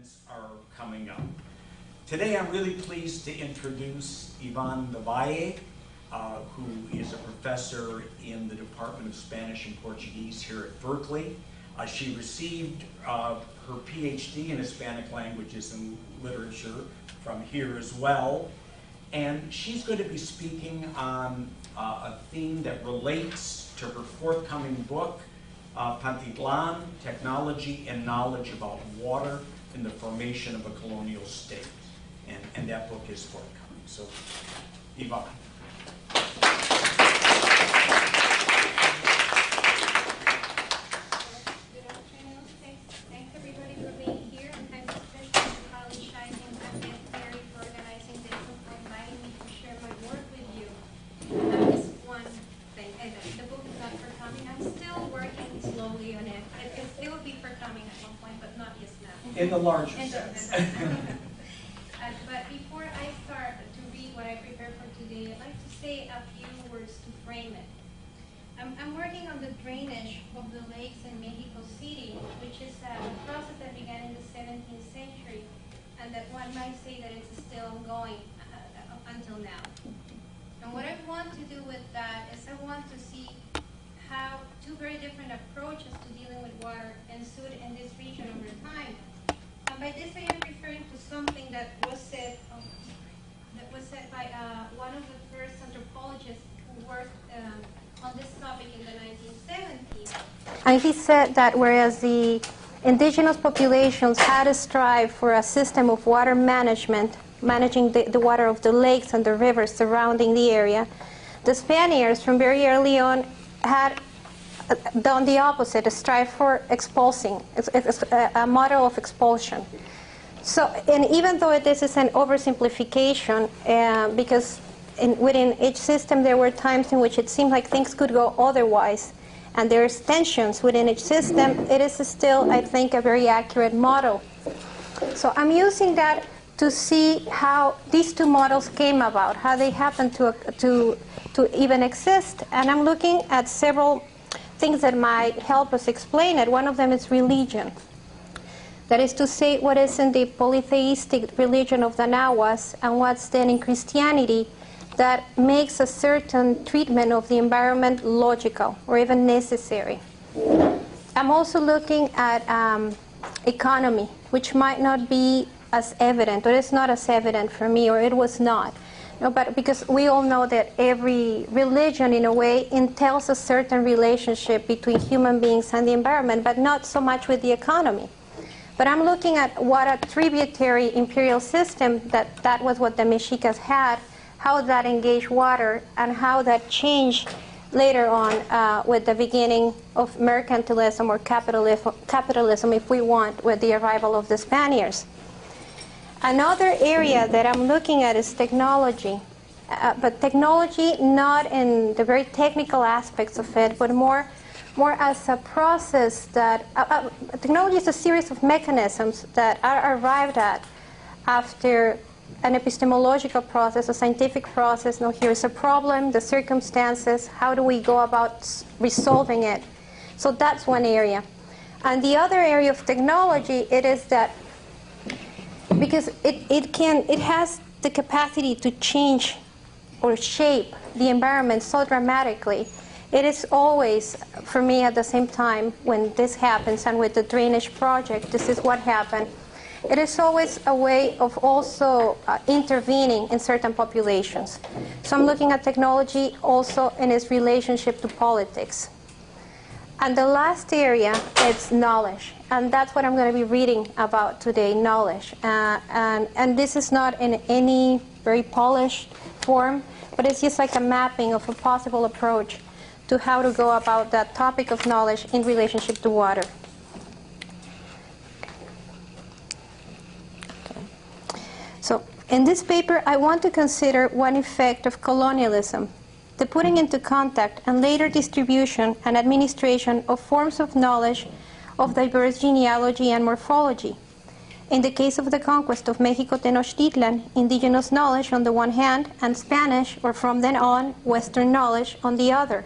events are coming up. Today I'm really pleased to introduce Yvonne Navalle, who is a professor in the Department of Spanish and Portuguese here at Berkeley. She received her PhD in Hispanic languages and literature from here as well. And she's going to be speaking on a theme that relates to her forthcoming book, Pantitlan, Technology and Knowledge About Water in the Formation of a Colonial State. And that book is forthcoming. So, Yvonne. Good afternoon. Thanks everybody for being here. And thanks especially to College Shining and Terry for organizing this and for inviting me to share my work with you. That is one thing. And the book is not forthcoming. I'm still working slowly on it. It will be forthcoming at one point, but not just now. In the larger sense. But before I start to read what I prepared for today, I'd like to say a few words to frame it. I'm working on the drainage of the lakes in Mexico City, which is a process that began in the 17th century, and that one might say that it's still ongoing until now. And what I want to do with that is I want to see how two very different approaches to dealing with water ensued in this region over time. And by this I am referring to something that was said by one of the first anthropologists who worked on this topic in the 1970s. And he said that whereas the indigenous populations had to strive for a system of water management, managing the water of the lakes and the rivers surrounding the area, the Spaniards from very early on had done the opposite, to strive for expulsing, a model of expulsion. So, and even though this is an oversimplification, because within each system there were times in which it seemed like things could go otherwise, and there's tensions within each system, it is still, I think, a very accurate model. So I'm using that to see how these two models came about, how they happened to even exist, and I'm looking at several things that might help us explain it. One of them is religion. That is to say, what is in the polytheistic religion of the Nahuas and what's then in Christianity that makes a certain treatment of the environment logical or even necessary. I'm also looking at economy, which might not be as evident, or it's not as evident for me, or it was not. No, but because we all know that every religion, in a way, entails a certain relationship between human beings and the environment, but not so much with the economy. But I'm looking at what a tributary imperial system, that was what the Mexicas had, how that engaged water, and how that changed later on with the beginning of mercantilism or capitalism, if we want, with the arrival of the Spaniards. Another area that I'm looking at is technology, but technology not in the very technical aspects of it, but more as a process that, technology is a series of mechanisms that are arrived at after an epistemological process, a scientific process. Now here's a problem, the circumstances, how do we go about resolving it? So that's one area. And the other area of technology, it is that because it has the capacity to change or shape the environment so dramatically. It is always, for me at the same time, when this happens, and with the drainage project, this is what happened. It is always a way of also intervening in certain populations. So I'm looking at technology also in its relationship to politics. And the last area is knowledge. And that's what I'm going to be reading about today, knowledge. And this is not in any very polished form, but it's just like a mapping of a possible approach to how to go about that topic of knowledge in relationship to water. Okay. So in this paper, I want to consider one effect of colonialism, the putting into contact and later distribution and administration of forms of knowledge of diverse genealogy and morphology. In the case of the conquest of Mexico Tenochtitlan, indigenous knowledge on the one hand, and Spanish, or from then on, Western knowledge on the other.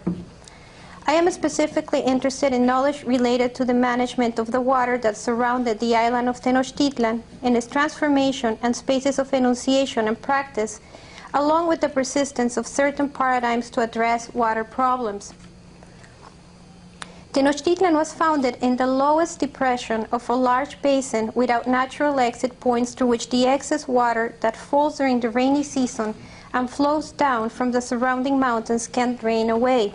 I am specifically interested in knowledge related to the management of the water that surrounded the island of Tenochtitlan and its transformation and spaces of enunciation and practice, along with the persistence of certain paradigms to address water problems. Tenochtitlan was founded in the lowest depression of a large basin without natural exit points through which the excess water that falls during the rainy season and flows down from the surrounding mountains can drain away.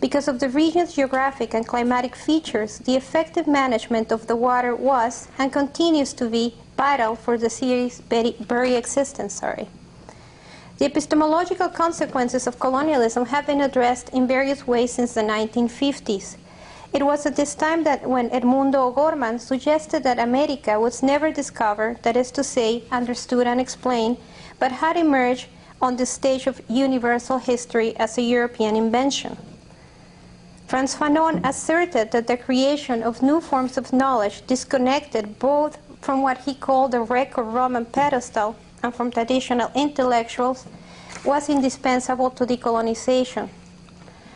Because of the region's geographic and climatic features, the effective management of the water was and continues to be vital for the city's very existence. The epistemological consequences of colonialism have been addressed in various ways since the 1950s. It was at this time that when Edmundo O'Gorman suggested that America was never discovered, that is to say, understood and explained, but had emerged on the stage of universal history as a European invention. Frantz Fanon asserted that the creation of new forms of knowledge disconnected both from what he called the Greco-Roman pedestal and from traditional intellectuals was indispensable to decolonization.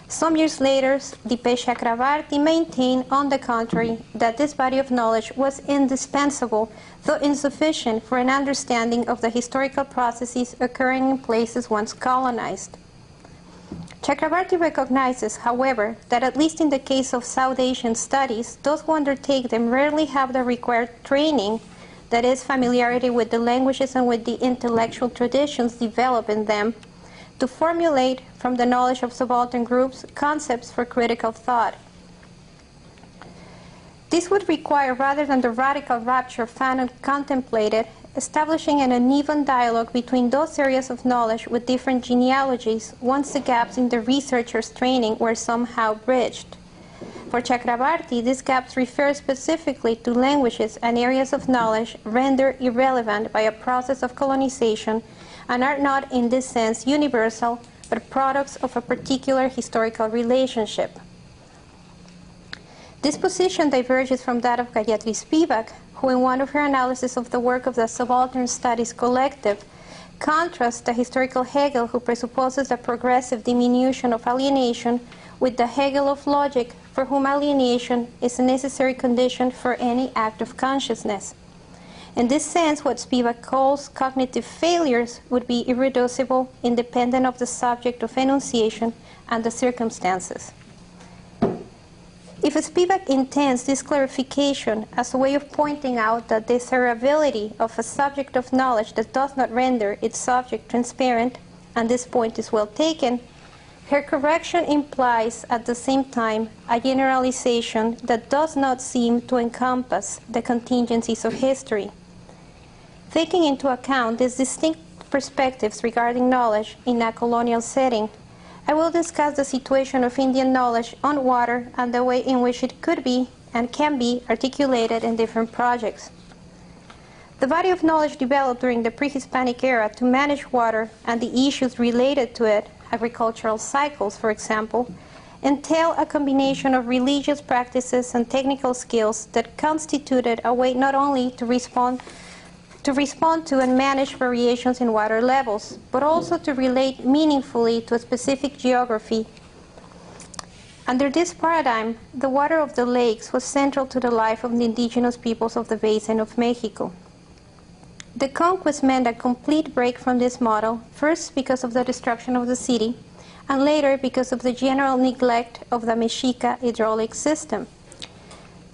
Some years later, Dipe Chakrabarti maintained, on the contrary, that this body of knowledge was indispensable, though insufficient for an understanding of the historical processes occurring in places once colonized. Chakrabarti recognizes, however, that at least in the case of South Asian studies, those who undertake them rarely have the required training, that is, familiarity with the languages and with the intellectual traditions developed in them, to formulate from the knowledge of subaltern groups concepts for critical thought. This would require, rather than the radical rupture Fanon contemplated, establishing an uneven dialogue between those areas of knowledge with different genealogies once the gaps in the researcher's training were somehow bridged. For Chakrabarti, these gaps refer specifically to languages and areas of knowledge rendered irrelevant by a process of colonization and are not in this sense universal, but products of a particular historical relationship. This position diverges from that of Gayatri Spivak, who in one of her analysis of the work of the Subaltern Studies Collective contrasts the historical Hegel who presupposes a progressive diminution of alienation with the Hegel of logic for whom alienation is a necessary condition for any act of consciousness. In this sense, what Spivak calls cognitive failures would be irreducible, independent of the subject of enunciation and the circumstances. If Spivak intends this clarification as a way of pointing out the desirability of a subject of knowledge that does not render its subject transparent, and this point is well taken, her correction implies at the same time a generalization that does not seem to encompass the contingencies of history. Taking into account these distinct perspectives regarding knowledge in a colonial setting, I will discuss the situation of Indian knowledge on water and the way in which it could be and can be articulated in different projects. The body of knowledge developed during the pre-Hispanic era to manage water and the issues related to it, agricultural cycles, for example, entail a combination of religious practices and technical skills that constituted a way not only to respond to and manage variations in water levels, but also to relate meaningfully to a specific geography. Under this paradigm, the water of the lakes was central to the life of the indigenous peoples of the basin of Mexico. The conquest meant a complete break from this model, first because of the destruction of the city, and later because of the general neglect of the Mexica hydraulic system.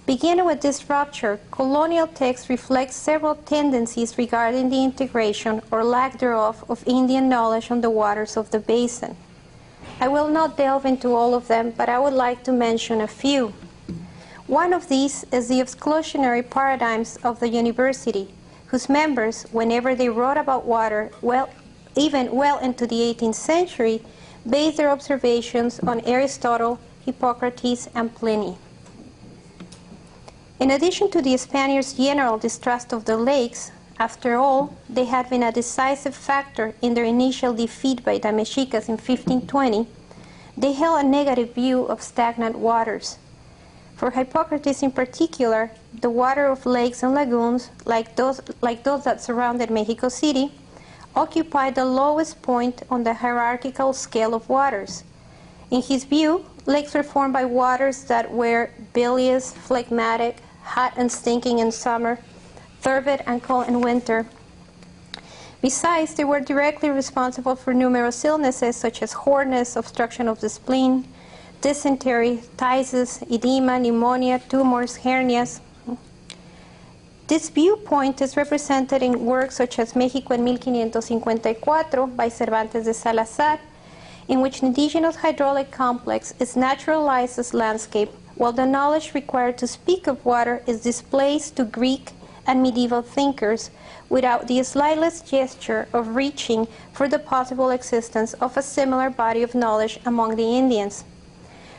Beginning with this rupture, colonial texts reflect several tendencies regarding the integration or lack thereof of Indian knowledge on the waters of the basin. I will not delve into all of them, but I would like to mention a few. One of these is the exclusionary paradigms of the university, whose members, whenever they wrote about water, even well into the 18th century, based their observations on Aristotle, Hippocrates, and Pliny. In addition to the Spaniards' general distrust of the lakes, after all, they had been a decisive factor in their initial defeat by the Mexicas in 1520, they held a negative view of stagnant waters. For Hippocrates in particular, the water of lakes and lagoons, like those that surrounded Mexico City, occupied the lowest point on the hierarchical scale of waters. In his view, lakes were formed by waters that were bilious, phlegmatic, hot and stinking in summer, turbid and cold in winter. Besides, they were directly responsible for numerous illnesses such as hoarseness, obstruction of the spleen, dysentery, phthisis, edema, pneumonia, tumors, hernias. This viewpoint is represented in works such as México en 1554 by Cervantes de Salazar, in which indigenous hydraulic complex is naturalized as landscape, while the knowledge required to speak of water is displaced to Greek and medieval thinkers without the slightest gesture of reaching for the possible existence of a similar body of knowledge among the Indians.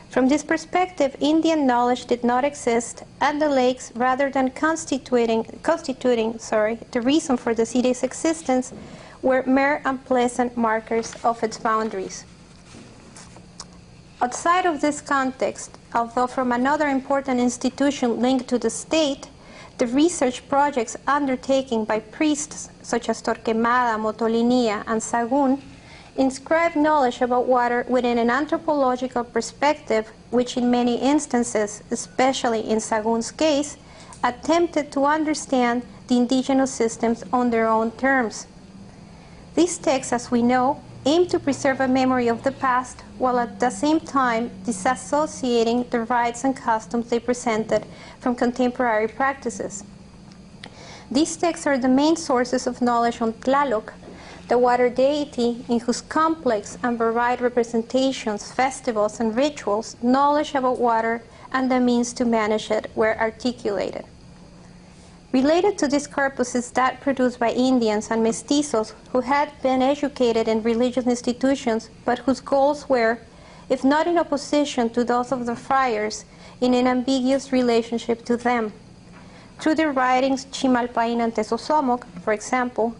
From this perspective, Indian knowledge did not exist, and the lakes, rather than constituting the reason for the city's existence, were mere unpleasant markers of its boundaries. Outside of this context, although from another important institution linked to the state, the research projects undertaken by priests such as Torquemada, Motolinia, and Sahagún inscribe knowledge about water within an anthropological perspective, which in many instances, especially in Sahagún's case, attempted to understand the indigenous systems on their own terms. These texts, as we know, aim to preserve a memory of the past, while at the same time disassociating the rites and customs they presented from contemporary practices. These texts are the main sources of knowledge on Tlaloc, the water deity in whose complex and varied representations, festivals, and rituals, knowledge about water and the means to manage it were articulated. Related to this corpus is that produced by Indians and mestizos who had been educated in religious institutions, but whose goals were, if not in opposition to those of the friars, in an ambiguous relationship to them. Through their writings, Chimalpain and Tezosomoc, for example,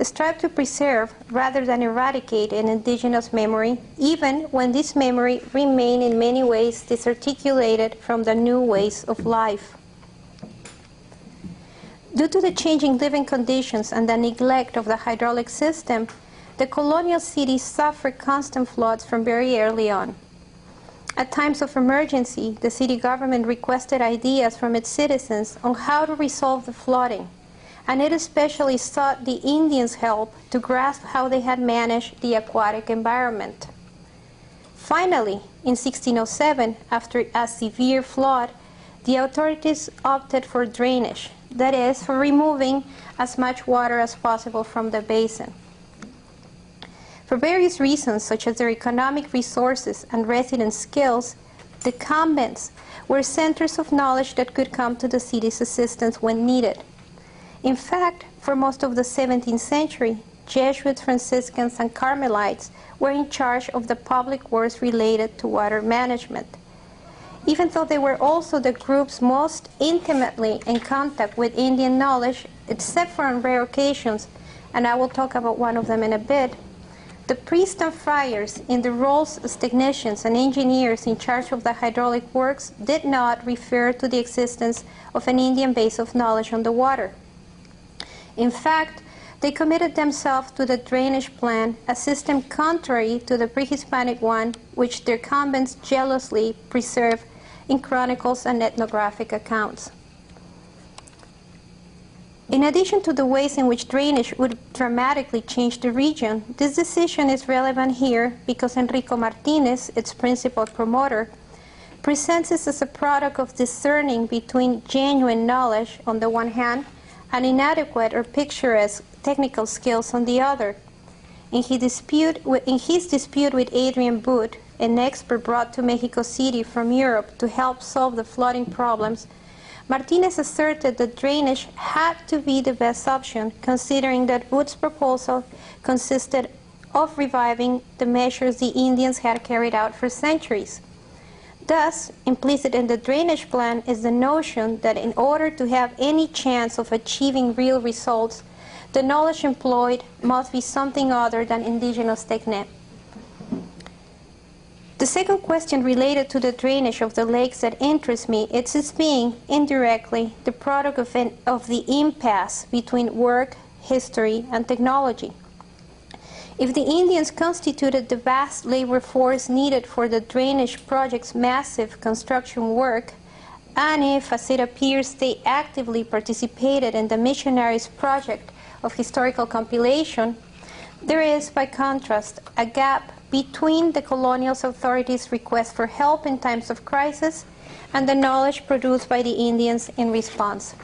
strive to preserve rather than eradicate an indigenous memory, even when this memory remained in many ways disarticulated from the new ways of life. Due to the changing living conditions and the neglect of the hydraulic system, the colonial cities suffered constant floods from very early on. At times of emergency, the city government requested ideas from its citizens on how to resolve the flooding, and it especially sought the Indians' help to grasp how they had managed the aquatic environment. Finally, in 1607, after a severe flood, the authorities opted for drainage, that is, for removing as much water as possible from the basin. For various reasons, such as their economic resources and resident skills, the convents were centers of knowledge that could come to the city's assistance when needed. In fact, for most of the 17th century, Jesuits, Franciscans, and Carmelites were in charge of the public works related to water management. Even though they were also the groups most intimately in contact with Indian knowledge, except for on rare occasions, and I will talk about one of them in a bit, the priests and friars in the roles as technicians and engineers in charge of the hydraulic works did not refer to the existence of an Indian base of knowledge on the water. In fact, they committed themselves to the drainage plan, a system contrary to the pre-Hispanic one, which their convents jealously preserved in chronicles and ethnographic accounts. In addition to the ways in which drainage would dramatically change the region, this decision is relevant here because Enrico Martinez, its principal promoter, presents it as a product of discerning between genuine knowledge on the one hand and inadequate or picturesque technical skills on the other. In his dispute with Adrian Booth, an expert brought to Mexico City from Europe to help solve the flooding problems, Martinez asserted that drainage had to be the best option, considering that Booth's proposal consisted of reviving the measures the Indians had carried out for centuries. Thus, implicit in the drainage plan is the notion that in order to have any chance of achieving real results, the knowledge employed must be something other than indigenous technique. The second question related to the drainage of the lakes that interests me is its being, indirectly, the product of the impasse between work, history, and technology. If the Indians constituted the vast labor force needed for the drainage project's massive construction work, and if, as it appears, they actively participated in the missionaries' project of historical compilation, there is, by contrast, a gap between the colonial authorities' request for help in times of crisis and the knowledge produced by the Indians in response.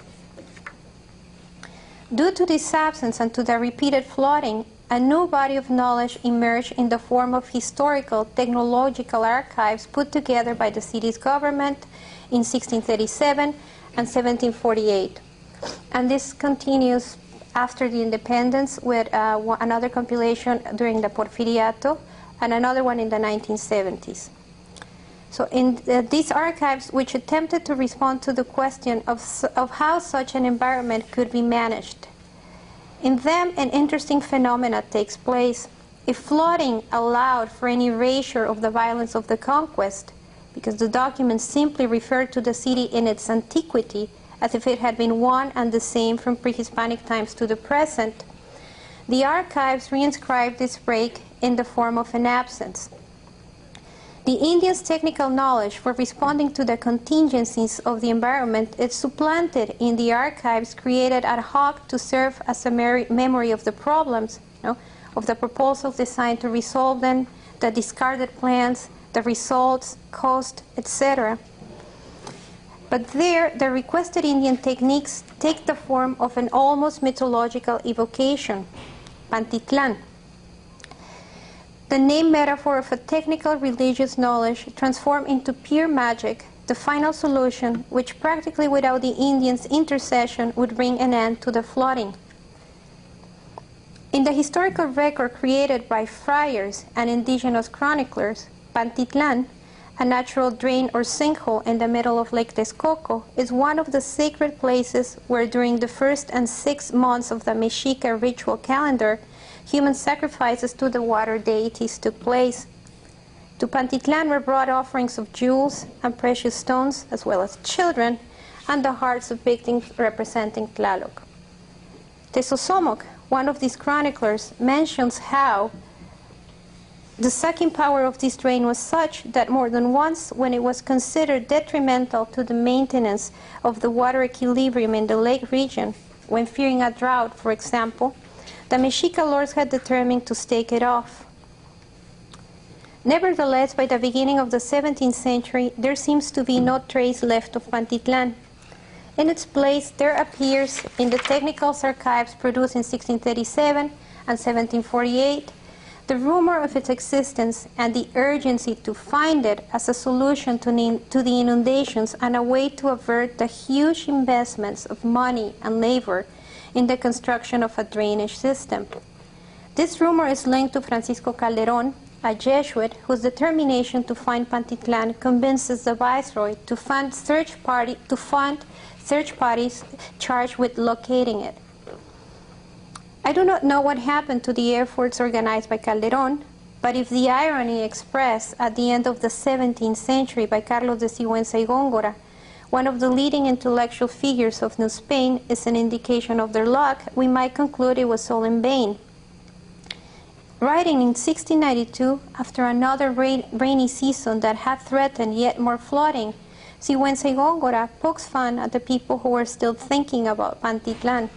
Due to this absence and to the repeated flooding, a new body of knowledge emerged in the form of historical technological archives put together by the city's government in 1637 and 1748. And this continues after the independence with another compilation during the Porfiriato and another one in the 1970s. So in these archives, which attempted to respond to the question of how such an environment could be managed. In them, an interesting phenomena takes place. If flooding allowed for an erasure of the violence of the conquest, because the documents simply referred to the city in its antiquity as if it had been one and the same from pre-Hispanic times to the present, the archives reinscribed this break in the form of an absence. The Indians' technical knowledge for responding to the contingencies of the environment is supplanted in the archives created ad hoc to serve as a memory of the problems, of the proposals designed to resolve them, the discarded plans, the results, cost, etc. But there, the requested Indian techniques take the form of an almost mythological evocation, Pantitlan. The name metaphor of a technical religious knowledge transformed into pure magic, the final solution which practically without the Indians' intercession would bring an end to the flooding. In the historical record created by friars and indigenous chroniclers, Pantitlan, a natural drain or sinkhole in the middle of Lake Texcoco, is one of the sacred places where during the first and 6 months of the Mexica ritual calendar, human sacrifices to the water deities took place. To Pantitlan were brought offerings of jewels and precious stones, as well as children, and the hearts of victims representing Tlaloc. Tezosomoc, one of these chroniclers, mentions how the sucking power of this drain was such that more than once, when it was considered detrimental to the maintenance of the water equilibrium in the lake region, when fearing a drought, for example, the Mexica lords had determined to stake it off. Nevertheless, by the beginning of the 17th century, there seems to be no trace left of Pantitlan. In its place, there appears in the technical archives produced in 1637 and 1748, the rumor of its existence and the urgency to find it as a solution to the inundations and a way to avert the huge investments of money and labor in the construction of a drainage system. This rumor is linked to Francisco Calderón, a Jesuit whose determination to find Pantitlan convinces the Viceroy to fund search parties charged with locating it. I do not know what happened to the efforts organized by Calderón, but if the irony expressed at the end of the 17th century by Carlos de Sigüenza y Góngora, one of the leading intellectual figures of New Spain, is an indication of their luck, we might conclude it was all in vain. Writing in 1692, after another rainy season that had threatened yet more flooding, Sigüenza y Góngora pokes fun at the people who were still thinking about Pantitlan.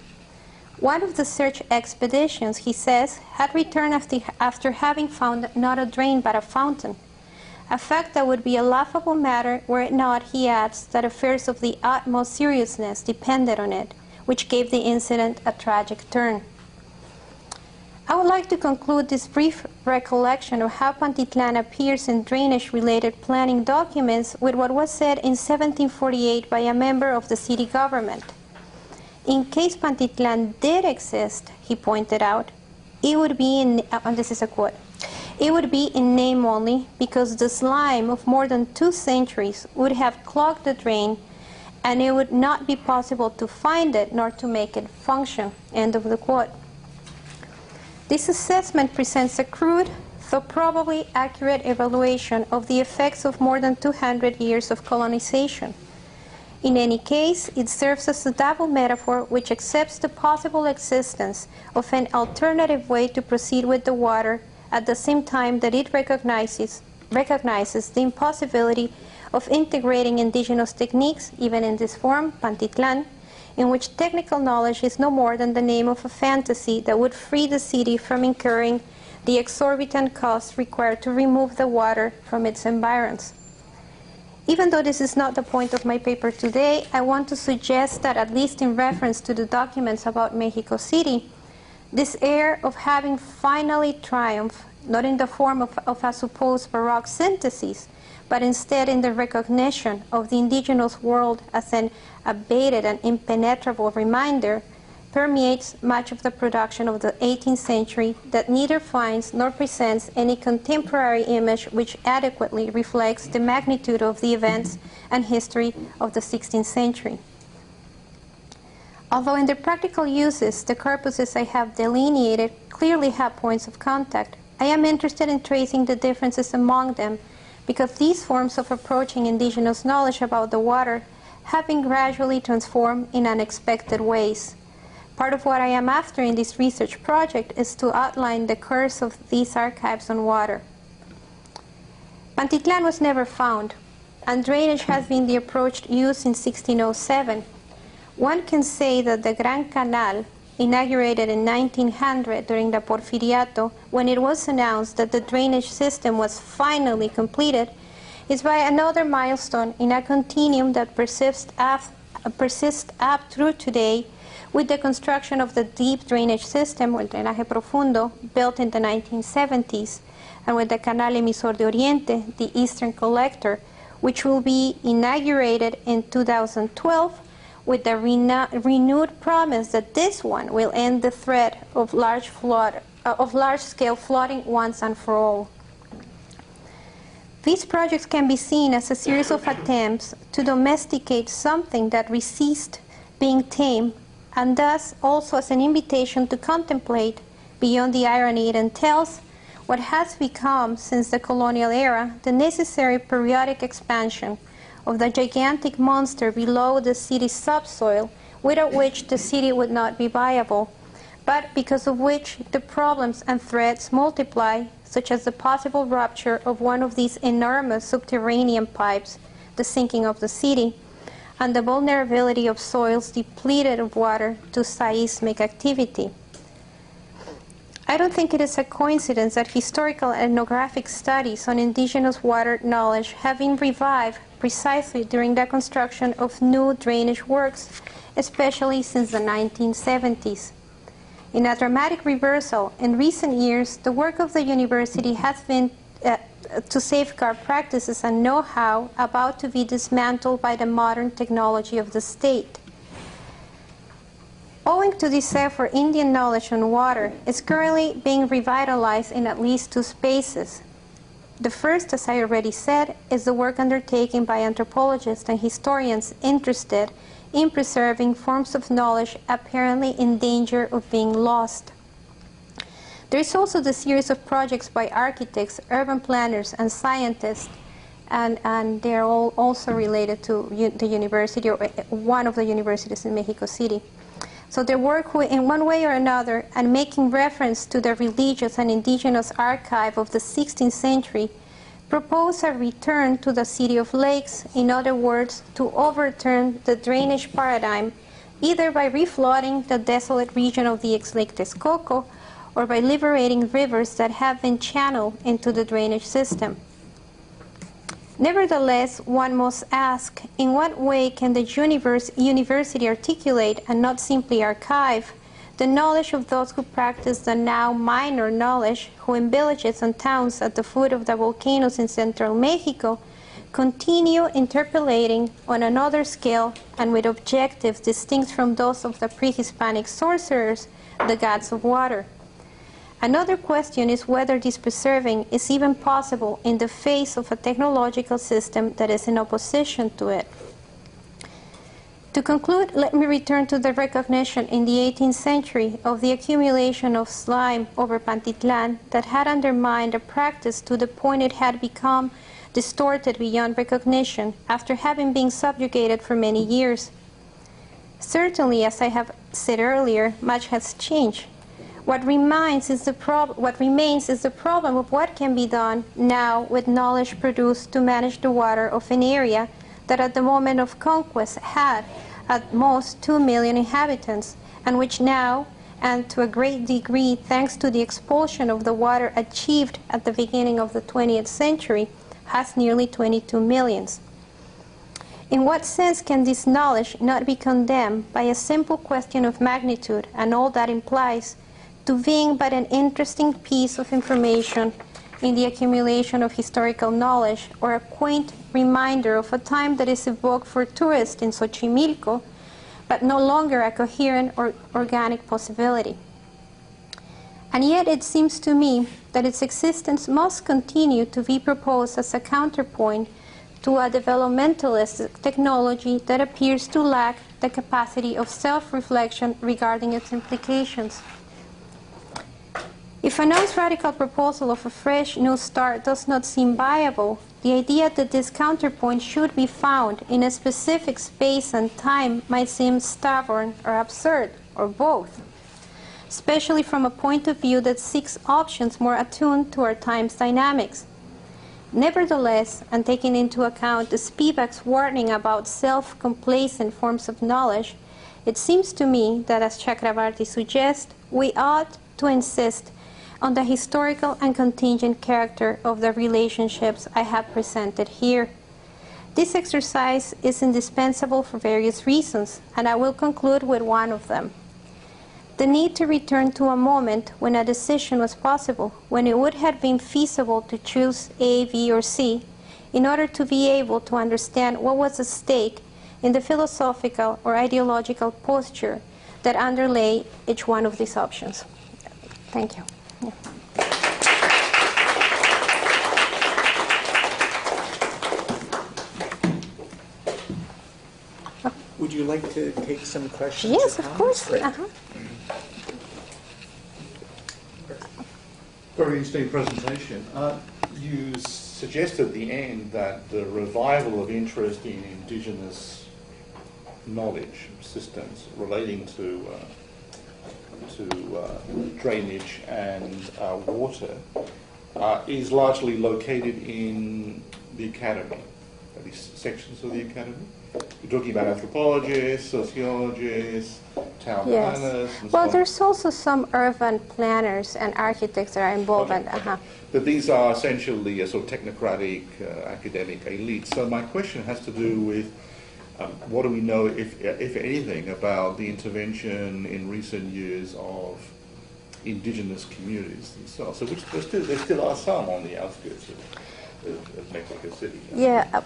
One of the search expeditions, he says, had returned after having found not a drain but a fountain, a fact that would be a laughable matter were it not, he adds, that affairs of the utmost seriousness depended on it, which gave the incident a tragic turn. I would like to conclude this brief recollection of how Pantitlan appears in drainage-related planning documents with what was said in 1748 by a member of the city government. In case Pantitlan did exist, he pointed out, it would be in, and this is a quote, it would be in name only because the slime of more than 2 centuries would have clogged the drain and it would not be possible to find it nor to make it function. End of the quote. This assessment presents a crude, though probably accurate evaluation of the effects of more than 200 years of colonization. In any case, it serves as a double metaphor which accepts the possible existence of an alternative way to proceed with the water at the same time that it recognizes the impossibility of integrating indigenous techniques, even in this form, Pantitlan, in which technical knowledge is no more than the name of a fantasy that would free the city from incurring the exorbitant costs required to remove the water from its environs. Even though this is not the point of my paper today, I want to suggest that, at least in reference to the documents about Mexico City, this air of having finally triumphed, not in the form of a supposed Baroque synthesis, but instead in the recognition of the indigenous world as an abated and impenetrable reminder, permeates much of the production of the 18th century that neither finds nor presents any contemporary image which adequately reflects the magnitude of the events and history of the 16th century. Although in their practical uses, the corpuses I have delineated clearly have points of contact, I am interested in tracing the differences among them because these forms of approaching indigenous knowledge about the water have been gradually transformed in unexpected ways. Part of what I am after in this research project is to outline the course of these archives on water. Pantitlan was never found, and drainage has been the approach used in 1607. One can say that the Gran Canal, inaugurated in 1900 during the Porfiriato, when it was announced that the drainage system was finally completed, is by another milestone in a continuum that persists up through today, with the construction of the deep drainage system, el drenaje profundo, built in the 1970s, and with the Canal Emisor de Oriente, the eastern collector, which will be inaugurated in 2012, with the renewed promise that this one will end the threat of large-scale flooding once and for all. These projects can be seen as a series of attempts to domesticate something that resists being tamed, and thus also as an invitation to contemplate, beyond the irony it entails, what has become, since the colonial era, the necessary periodic expansion of the gigantic monster below the city's subsoil, without which the city would not be viable, but because of which the problems and threats multiply, such as the possible rupture of one of these enormous subterranean pipes, the sinking of the city, and the vulnerability of soils depleted of water to seismic activity. I don't think it is a coincidence that historical and ethnographic studies on indigenous water knowledge have been revived precisely during the construction of new drainage works, especially since the 1970s. In a dramatic reversal, in recent years, the work of the university has been to safeguard practices and know-how about to be dismantled by the modern technology of the state. Owing to this effort, Indian knowledge on water is currently being revitalized in at least two spaces. The first, as I already said, is the work undertaken by anthropologists and historians interested in preserving forms of knowledge apparently in danger of being lost. There is also the series of projects by architects, urban planners, and scientists, and they are all also related to the university, or one of the universities in Mexico City. So their work, in one way or another, and making reference to the religious and indigenous archive of the 16th century, propose a return to the city of lakes, in other words, to overturn the drainage paradigm, either by reflooding the desolate region of the ex-Lake Texcoco, or by liberating rivers that have been channeled into the drainage system. Nevertheless, one must ask, in what way can the university articulate, and not simply archive, the knowledge of those who practice the now minor knowledge, who in villages and towns at the foot of the volcanoes in central Mexico continue interpolating on another scale and with objectives distinct from those of the pre-Hispanic sorcerers, the gods of water. Another question is whether this preserving is even possible in the face of a technological system that is in opposition to it. To conclude, let me return to the recognition in the 18th century of the accumulation of slime over Pantitlan that had undermined a practice to the point it had become distorted beyond recognition after having been subjugated for many years. Certainly, as I have said earlier, much has changed. What remains is the problem of what can be done now with knowledge produced to manage the water of an area that at the moment of conquest had at most 2 million inhabitants, and which now, and to a great degree thanks to the expulsion of the water achieved at the beginning of the 20th century, has nearly 22 millions. In what sense can this knowledge not be condemned by a simple question of magnitude and all that implies to being but an interesting piece of information in the accumulation of historical knowledge, or a quaint reminder of a time that is evoked for tourists in Xochimilco, but no longer a coherent or organic possibility? And yet it seems to me that its existence must continue to be proposed as a counterpoint to a developmentalist technology that appears to lack the capacity of self-reflection regarding its implications. If Fanon's radical proposal of a fresh new start does not seem viable, the idea that this counterpoint should be found in a specific space and time might seem stubborn or absurd, or both, especially from a point of view that seeks options more attuned to our time's dynamics. Nevertheless, and taking into account the Spivak's warning about self-complacent forms of knowledge, it seems to me that, as Chakravarti suggests, we ought to insist on the historical and contingent character of the relationships I have presented here. This exercise is indispensable for various reasons, and I will conclude with one of them. The need to return to a moment when a decision was possible, when it would have been feasible to choose A, B, or C, in order to be able to understand what was at stake in the philosophical or ideological posture that underlay each one of these options. Thank you. Yeah. Would you like to take some questions? Yes, of course. Very interesting presentation. You suggested at the end that the revival of interest in indigenous knowledge systems relating to drainage and water is largely located in the academy, at least sections of the academy. You're talking about anthropologists, sociologists, town planners, and so on. Well, there's also some urban planners and architects that are involved. Okay. But these are essentially a sort of technocratic academic elite. So my question has to do with what do we know, if anything, about the intervention in recent years of indigenous communities themselves? So there still are some on the outskirts of Mexico City. Yeah.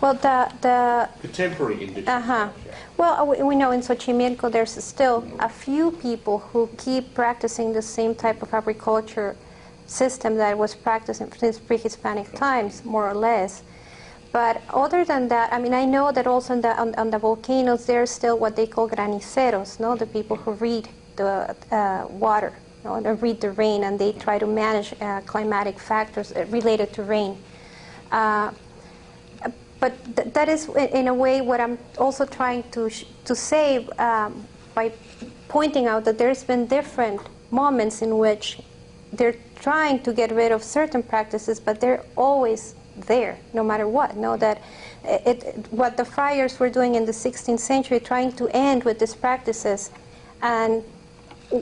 Well, the contemporary indigenous. Well, we know in Xochimilco there's still a few people who keep practicing the same type of agriculture system that was practiced since pre-Hispanic times, more or less. But other than that, I mean, I know that also on the volcanoes there's still what they call graniceros, no? The people who read the water, no? They read the rain, and they try to manage climatic factors related to rain. But that is, in a way, what I'm also trying to say by pointing out that there's been different moments in which they're trying to get rid of certain practices, but they're always there, no matter what. Know that what the friars were doing in the 16th century, trying to end with these practices, and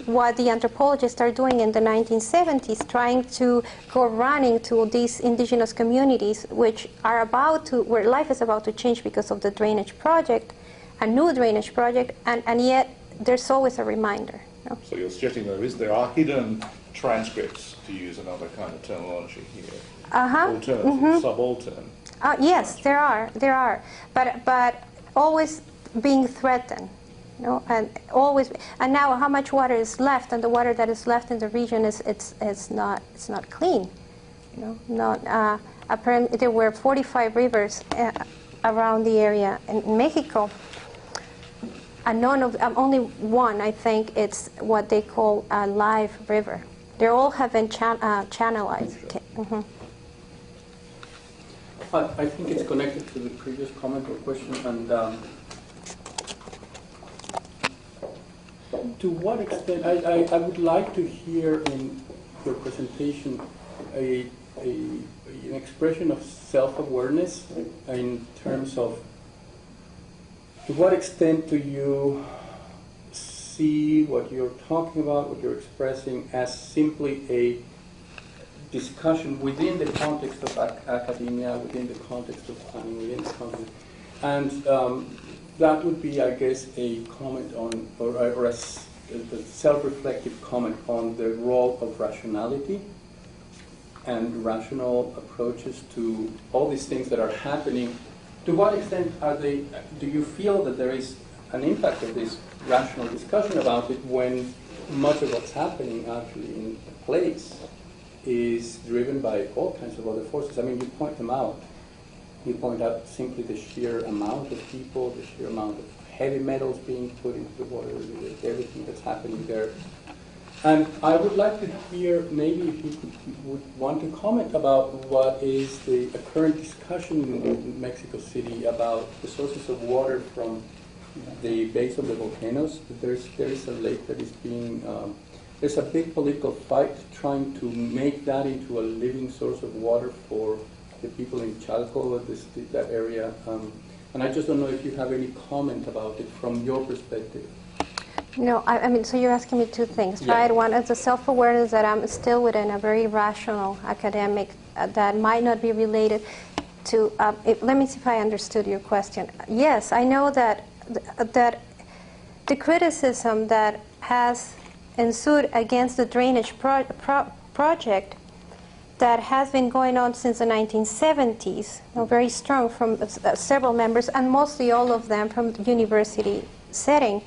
what the anthropologists are doing in the 1970s, trying to go running to these indigenous communities, which are about to, where life is about to change because of the drainage project, a new drainage project, and yet there's always a reminder. No? So you're suggesting there are hidden transcripts, to use another kind of terminology here. Alternative, subaltern. Yes, there are, but always being threatened. No, and always, and now how much water is left, and the water that is left in the region it's not clean. You know, apparently there were 45 rivers around the area in Mexico, and none of only one, I think, it's what they call a live river. They all have been channelized. Okay. I think it's connected to the previous comment or question, and to what extent, I would like to hear in your presentation an expression of self-awareness in terms of to what extent do you see what you're talking about, what you're expressing, as simply a discussion within the context of academia, within the context of planning, within the context, and that would be, I guess, a comment on, or a self-reflective comment on the role of rationality and rational approaches to all these things that are happening. To what extent are they? Do you feel that there is an impact of this rational discussion about it when much of what's happening actually in place is driven by all kinds of other forces? I mean, you point them out. You point out simply the sheer amount of people, the sheer amount of heavy metals being put into the water, everything that's happening there. And I would like to hear, maybe if you would want to comment about what is the current discussion in Mexico City about the sources of water from the base of the volcanoes. There is a lake that is being, there's a big political fight trying to make that into a living source of water for the people in Chalco, that area. And I just don't know if you have any comment about it from your perspective. No, I mean, so you're asking me two things, Yeah. right? One is the self-awareness that I'm still within a very rational academic that might not be related to, let me see if I understood your question. Yes, I know that the criticism that has ensued against the drainage project that has been going on since the 1970s, very strong from several members, and mostly all of them from the university setting,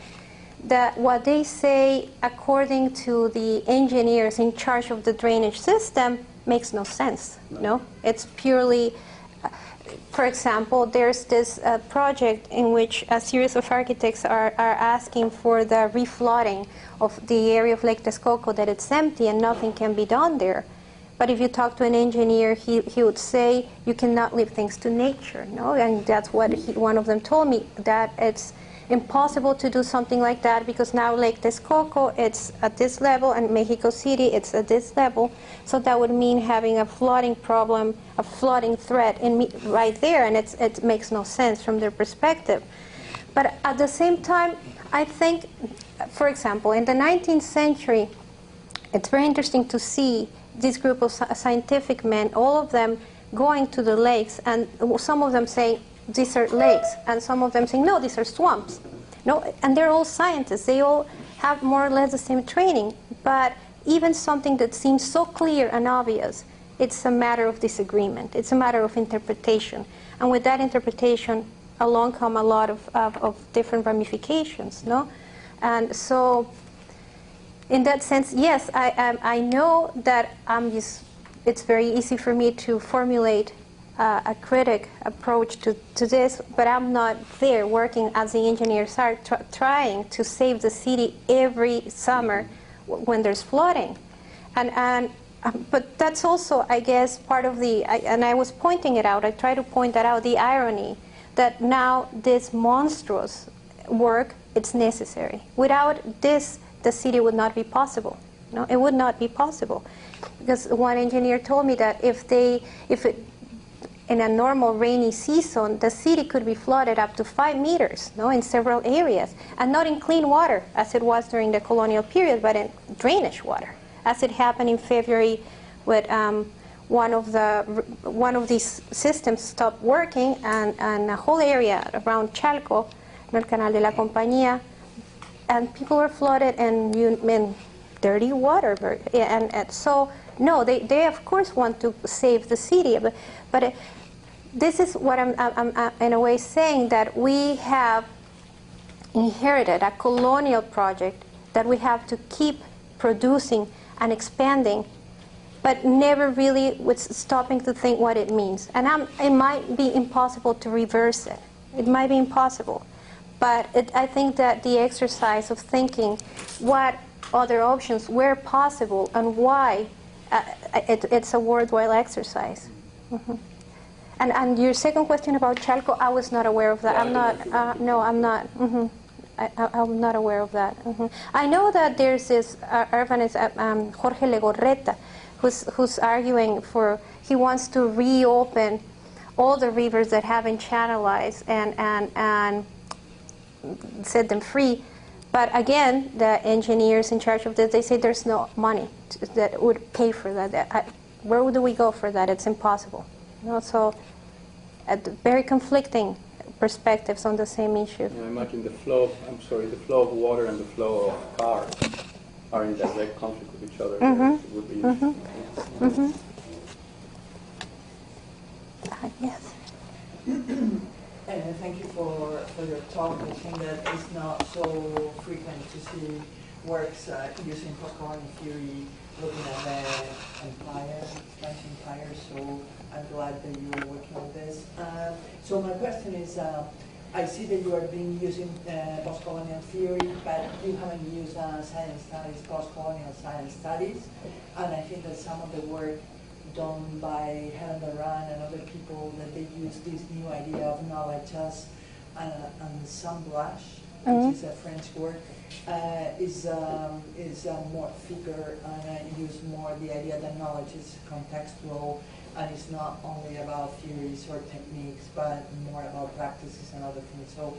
that what they say, according to the engineers in charge of the drainage system, makes no sense. No, it's purely, for example, there's this project in which a series of architects are asking for the reflooding of the area of Lake Texcoco, that it's empty and nothing can be done there. But if you talk to an engineer, he would say you cannot leave things to nature. No, and that's what one of them told me, that it's impossible to do something like that because now Lake Texcoco, it's at this level, and Mexico City, it's at this level. So that would mean having a flooding problem, a flooding threat right there, and it makes no sense from their perspective. But at the same time, I think, for example, in the 19th century, it's very interesting to see this group of scientific men, all of them going to the lakes, and some of them saying, these are lakes, and some of them saying, no, these are swamps. No, and they're all scientists. They all have more or less the same training. But even something that seems so clear and obvious, it's a matter of disagreement. It's a matter of interpretation. And with that interpretation, along come a lot of different ramifications. No, and so in that sense, yes, I know that it's very easy for me to formulate a critic approach to this, but I'm not there working as the engineers are trying to save the city every summer when there's flooding. But that's also, I guess, part of and I was pointing it out, I try to point that out, the irony that now this monstrous work, it's necessary. Without this, the city would not be possible. No, it would not be possible. Because one engineer told me that in a normal rainy season, the city could be flooded up to 5 meters, no, in several areas, and not in clean water, as it was during the colonial period, but in drainage water, as it happened in February with one of these systems stopped working, and a whole area around Chalco, el Canal de la Compañía, and people were flooded in dirty water, and so. No, they of course want to save the city, but this is what I'm in a way saying, that we have inherited a colonial project that we have to keep producing and expanding, but never really with stopping to think what it means. And it might be impossible to reverse it. It might be impossible, but I think that the exercise of thinking what other options were possible and why. It's a worthwhile exercise. Mm-hmm. And your second question about Chalco, I was not aware of that. Yeah, I'm not. No, I'm not. I'm not aware of that. I know that there's this urbanist, Jorge Legorreta, who's arguing for. He wants to reopen all the rivers that have been channelized and set them free. But again, the engineers in charge of this, they say there's no money that would pay for that. Where do we go for that? It's impossible. So, very conflicting perspectives on the same issue. I imagine the flow of water and the flow of cars are in direct conflict with each other. It would be interesting. Yes. Thank you for your talk. I think that it's not so frequent to see works using post-colonial theory looking at the Spanish empire, so I'm glad that you're working on this. So my question is, I see that you are using post-colonial theory, but you haven't used science studies, post-colonial science studies, and I think that some of the work done by Helen Duran and other people, that they use this new idea of knowledge as assemblage, which is a French word, is more thicker and use more the idea that knowledge is contextual and it's not only about theories or techniques, but more about practices and other things. So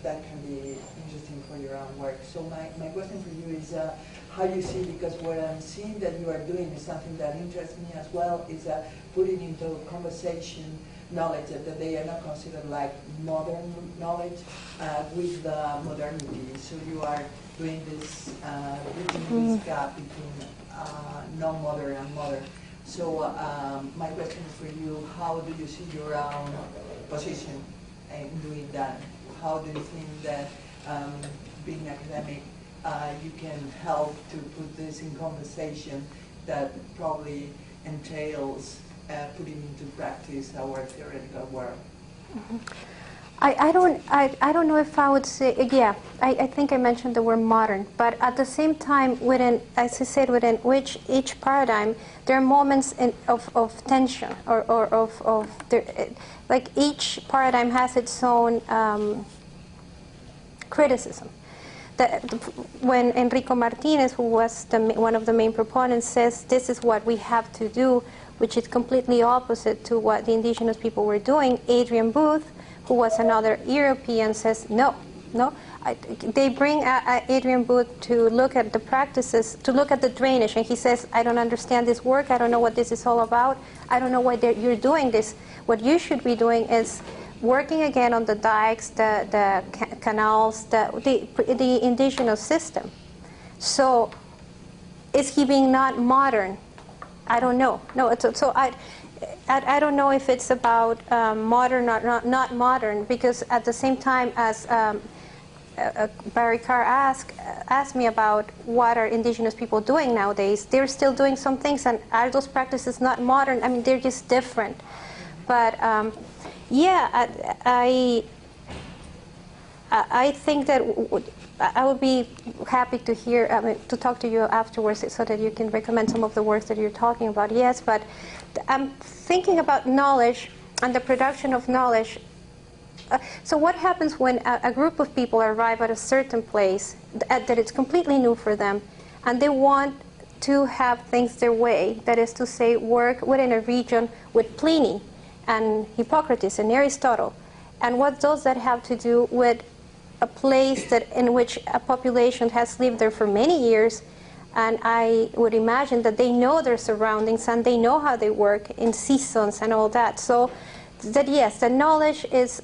that can be interesting for your own work. So my question for you is how you see, because what I'm seeing that you are doing is something that interests me as well, is putting into conversation knowledge that they are not considered like modern knowledge with the modernity. So you are doing this, bridging this gap between non-modern and modern. So my question is for you, how do you see your own position in doing that? How do you think that being academic, you can help to put this in conversation that probably entails putting into practice our theoretical work? I don't know if I would say, I think I mentioned the word modern, but at the same time, within, as I said, within each paradigm, there are moments of tension, like each paradigm has its own criticism. When Enrico Martinez, who was one of the main proponents, says this is what we have to do, which is completely opposite to what the indigenous people were doing, Adrian Booth, who was another European, says no. They bring Adrian Booth to look at the practices, to look at the drainage, and he says, I don't understand this work, I don't know what this is all about, I don't know why you're doing this. What you should be doing is working again on the dikes, the canals, the indigenous system. So is he being not modern? I don't know. No, so I don't know if it's about modern or not modern, because at the same time as Barry Carr asked me about what are indigenous people doing nowadays, they're still doing some things, and are those practices not modern? I mean, they're just different. But I think that I would be happy to hear, to talk to you afterwards so that you can recommend some of the works that you're talking about. Yes, but I'm thinking about knowledge and the production of knowledge. So what happens when a group of people arrive at a certain place that it's completely new for them, and they want to have things their way, that is to say, work within a region with Pliny and Hippocrates and Aristotle, and what does that have to do with a place in which a population has lived there for many years, and I would imagine that they know their surroundings and they know how they work in seasons and all that. So that yes, the knowledge is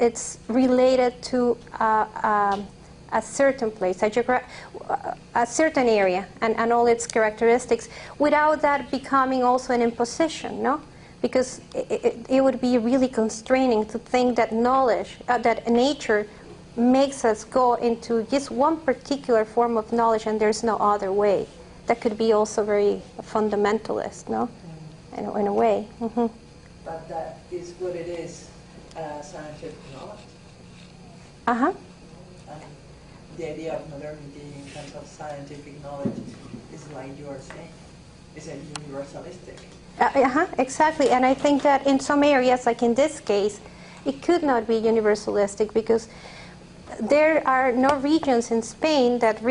it's related to a certain place, a certain area, and all its characteristics, without that becoming also an imposition, no? Because it would be really constraining to think that knowledge, that nature makes us go into just one particular form of knowledge and there's no other way. That could be also very fundamentalist, no? In a way. Mm-hmm. But that is what it is, scientific knowledge. Uh-huh. The idea of modernity in terms of scientific knowledge is like you are saying. isn't universalistic. Exactly, and I think that in some areas, like in this case, it could not be universalistic because there are no regions in Spain that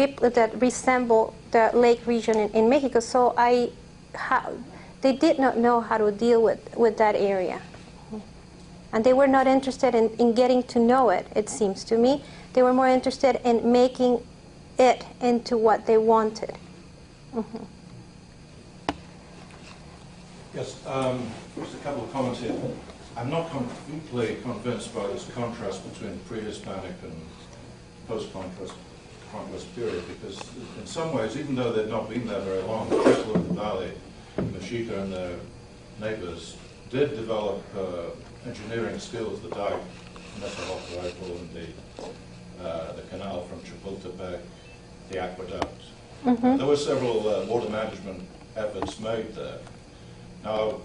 resemble the lake region in Mexico. So they did not know how to deal with that area, and they were not interested in getting to know it. It seems to me they were more interested in making it into what they wanted. Mm-hmm. Yes, just a couple of comments here. I'm not completely convinced by this contrast between pre-Hispanic and post-conquest period, because in some ways, even though they'd not been there very long, the people of the valley, Mexica and their neighbors, did develop engineering skills, the dike, Mesa-Rifle, and the canal from Chapultepec, the aqueduct. Mm-hmm. There were several water management efforts made there. Now,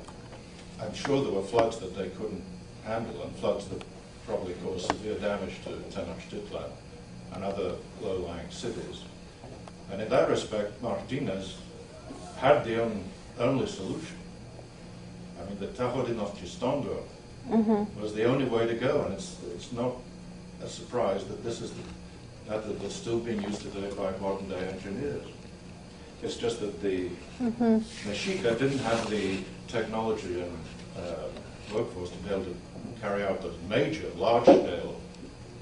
I'm sure there were floods that they couldn't handle, and floods that probably caused severe damage to Tenochtitlan and other low-lying cities. And in that respect, Martinez had the only solution. I mean, the Tajo de Nochistongo was the only way to go, and it's not a surprise that this is the method that's still being used today by modern-day engineers. It's just that the Mexica didn't have the technology and workforce to be able to carry out those major, large-scale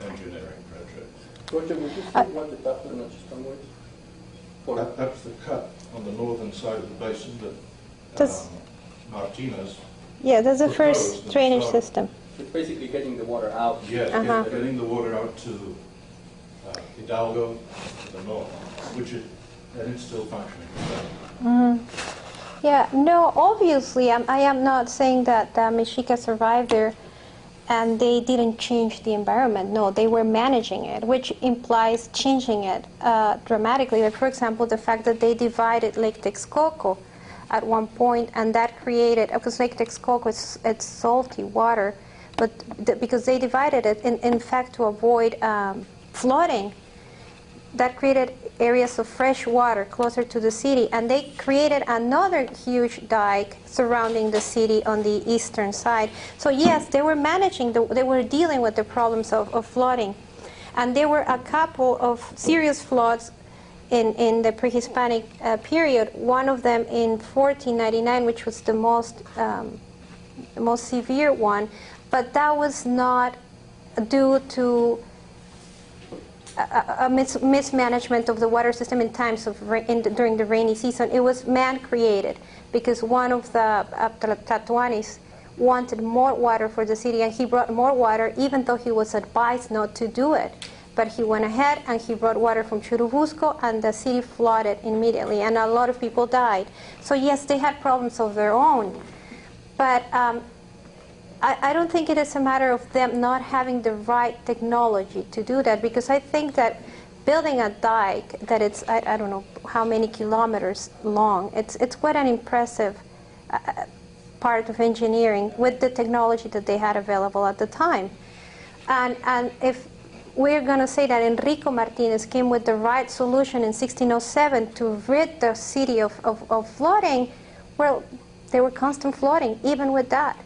engineering projects. Roger, would you say what the Tajo de Nochistongo is? That's the cut on the northern side of the basin that Martinez. Yeah, that's the proposed first and drainage started. system. So it's basically getting the water out. Yes, getting the water out to Hidalgo to the north, and it's still functioning. Yeah, no, obviously, I am not saying that the Mexica survived there and they didn't change the environment. No, they were managing it, which implies changing it dramatically. Like, for example, the fact that they divided Lake Texcoco at one point, and that created, because Lake Texcoco it's salty water, but because they divided it, in fact, to avoid flooding, that created areas of fresh water closer to the city, and they created another huge dike surrounding the city on the eastern side. So yes, they were managing, they were dealing with the problems of flooding. And there were a couple of serious floods in the pre-Hispanic period, one of them in 1499, which was the most severe one, but that was not due to a mismanagement of the water system in times of during the rainy season. It was man-created because one of the Tlatoanis wanted more water for the city, and he brought more water even though he was advised not to do it. But he went ahead and he brought water from Churubusco, and the city flooded immediately, and a lot of people died. So yes, they had problems of their own. But I don't think it is a matter of them not having the right technology to do that, because I think that building a dike that it's, I don't know how many kilometers long, it's quite an impressive part of engineering with the technology that they had available at the time. And if we're going to say that Enrico Martinez came with the right solution in 1607 to rid the city of flooding, well, there were constant flooding even with that.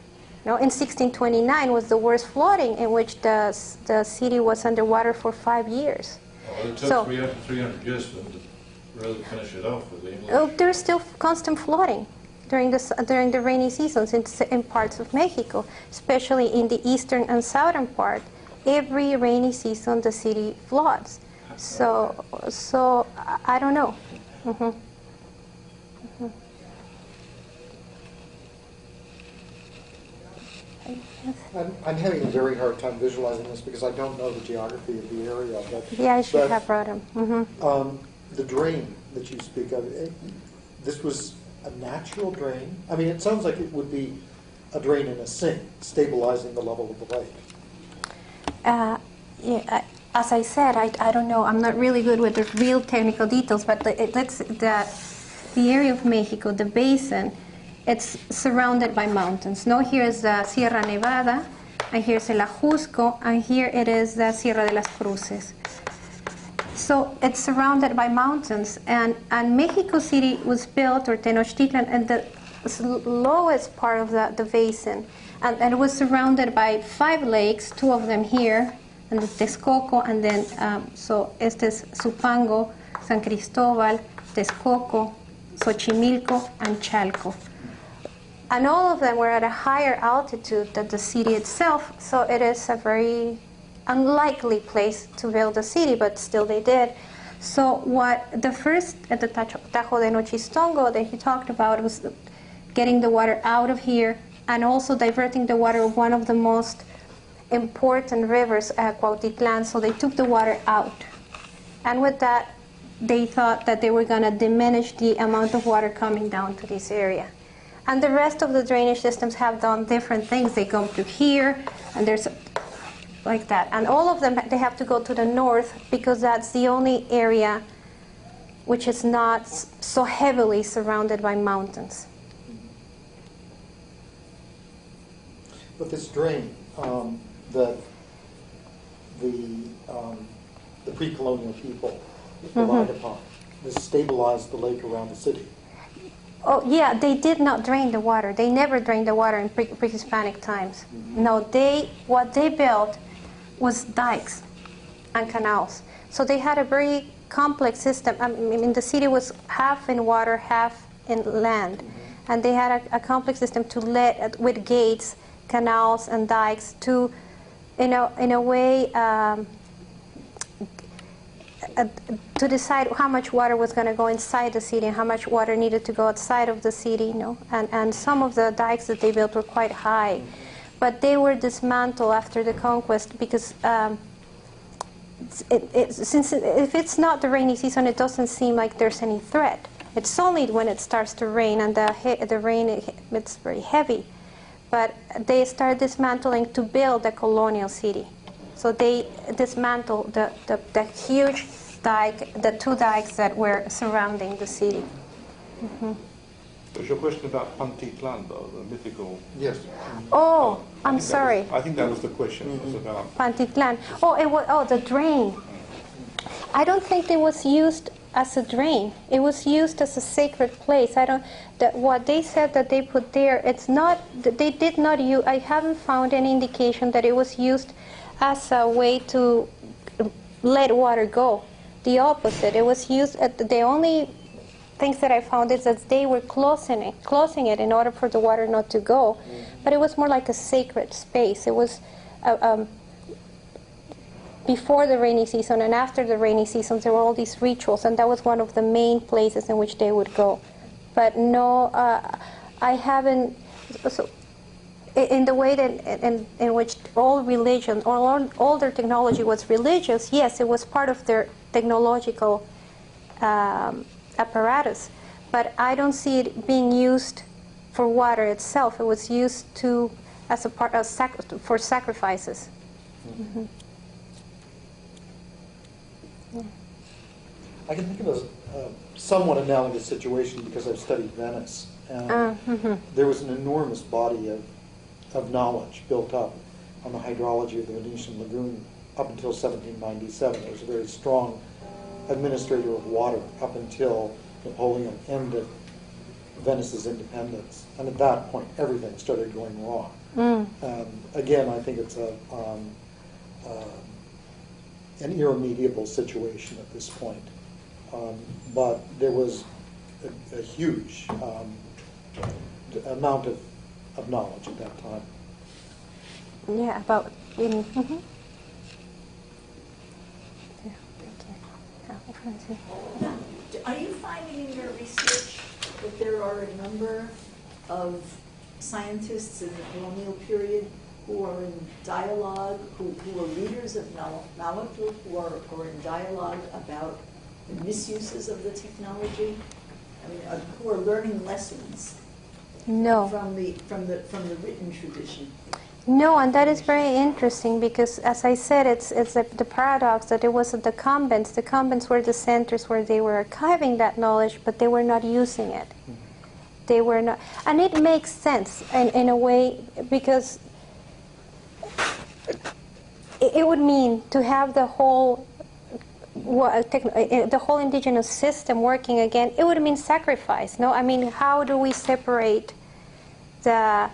In 1629 was the worst flooding, in which the city was underwater for 5 years. Well, it took 300 years for them to really finish it off with the English. There's still constant flooding during the rainy seasons in parts of Mexico, especially in the eastern and southern part. Every rainy season, the city floods. So I don't know. I'm having a very hard time visualizing this because I don't know the geography of the area. But, yeah, I should have brought him. The drain that you speak of, this was a natural drain? I mean, it sounds like it would be a drain in a sink, stabilizing the level of the lake. Yeah, as I said, I don't know. I'm not really good with the real technical details, but the area of Mexico, the basin, it's surrounded by mountains. No, here is the Sierra Nevada, and here's el Ajusco, and here it is the Sierra de las Cruces. So it's surrounded by mountains, and Mexico City was built, or Tenochtitlan, at the lowest part of the basin, and it was surrounded by 5 lakes, 2 of them here, and the Texcoco, and then so este es Supango, San Cristóbal, Texcoco, Xochimilco, and Chalco. And all of them were at a higher altitude than the city itself, so it is a very unlikely place to build a city, but still they did. So what the first at the Tajo de Nochistongo that he talked about was getting the water out of here and also diverting the water of one of the most important rivers, Cuautitlan, so they took the water out. And with that, they thought that they were going to diminish the amount of water coming down to this area. And the rest of the drainage systems have done different things. They come through here, and there's like that. And all of them, they have to go to the north because that's the only area which is not so heavily surrounded by mountains. But this drain that the pre-colonial people relied upon, this stabilized the lake around the city. Oh, yeah, they did not drain the water. They never drained the water in pre-Hispanic times. No, what they built was dikes and canals. So they had a very complex system. I mean, the city was half in water, half in land. And they had a complex system to with gates, canals, and dikes to, in a way, to decide how much water was going to go inside the city and how much water needed to go outside of the city, And some of the dikes that they built were quite high. But they were dismantled after the conquest because since if it's not the rainy season, it doesn't seem like there's any threat. It's only when it starts to rain and the rain, it's very heavy. But they started dismantling to build a colonial city. So they dismantled the huge dike, the 2 dikes that were surrounding the city. There's your question about Pantitlan, though, the mythical... Yes. Oh, I'm sorry. I think that was the question. It was about... Pantitlan. The drain. I don't think it was used as a drain. It was used as a sacred place. What they said that they put there, it's not, they did not use, I haven't found any indication that it was used as a way to let water go. The opposite. It was used, the only things that I found is that they were closing it in order for the water not to go. But it was more like a sacred space. It was before the rainy season and after the rainy season, there were all these rituals, and that was one of the main places in which they would go. But no, I haven't. So, in the way that in which all religion or all their technology was religious, yes, it was part of their technological apparatus. But I don't see it being used for water itself. It was used as a part of for sacrifices. Mm-hmm. Yeah. I can think of a somewhat analogous situation because I've studied Venice. And there was an enormous body of knowledge built up on the hydrology of the Venetian lagoon up until 1797. There was a very strong administrator of water up until Napoleon ended Venice's independence. And at that point, everything started going wrong. Again, I think it's an irremediable situation at this point. But there was a huge amount of knowledge at that time. Yeah, about Are you finding in your research that there are a number of scientists in the colonial period who are in dialogue, who are readers of Nahuatl, who are in dialogue about the misuses of the technology? I mean, who are learning lessons? No. From the written tradition. No, and that is very interesting because, as I said, it's the paradox that it was at the convents. The convents were the centers where they were archiving that knowledge, but they were not using it. They were not, and it makes sense in a way because it would mean to have the whole the whole indigenous system working again, it would mean sacrifice. No, I mean, how do we separate the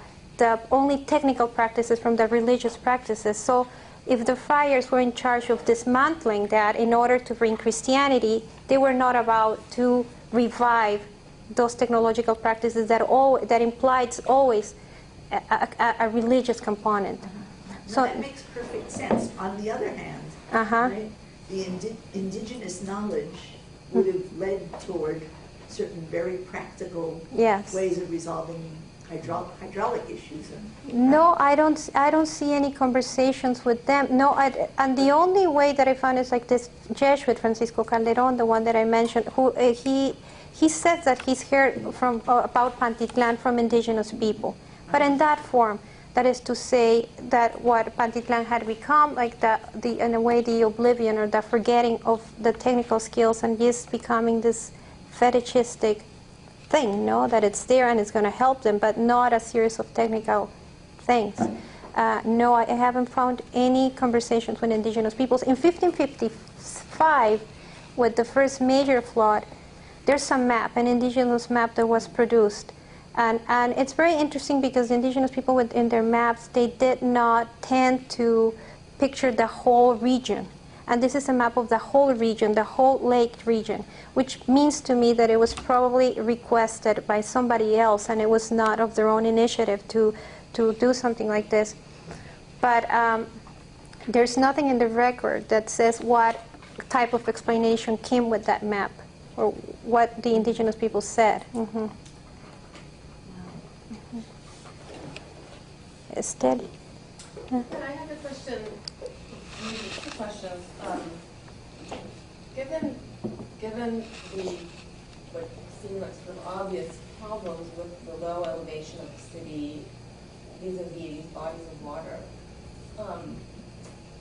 only technical practices from the religious practices? So if the friars were in charge of dismantling that in order to bring Christianity, they were not about to revive those technological practices that implies always a religious component. So that makes perfect sense. On the other hand, right, the indigenous knowledge would have led toward certain very practical ways of resolving hydraulic issues. No, I don't see any conversations with them. No, and the only way that I found is like this Jesuit Francisco Calderon, the one that I mentioned, who he says that he's heard about Pantitlan from indigenous people, but in that form. That is to say that what Pantitlan had become, like in a way, the oblivion or the forgetting of the technical skills, and just becoming this fetishistic thing, no? That it's there and it's going to help them, but not a series of technical things. No, I haven't found any conversations with indigenous peoples. In 1555, with the first major flood, there's a map, an indigenous map that was produced. And it's very interesting because indigenous people in their maps, they did not tend to picture the whole region. And this is a map of the whole region, the whole lake region, which means to me that it was probably requested by somebody else and it was not of their own initiative to do something like this. But there's nothing in the record that says what type of explanation came with that map or what the indigenous people said. Mm-hmm. Steady. And I have a question, maybe two questions. Given the what seem like sort of obvious problems with the low elevation of the city vis-a-vis these bodies of water,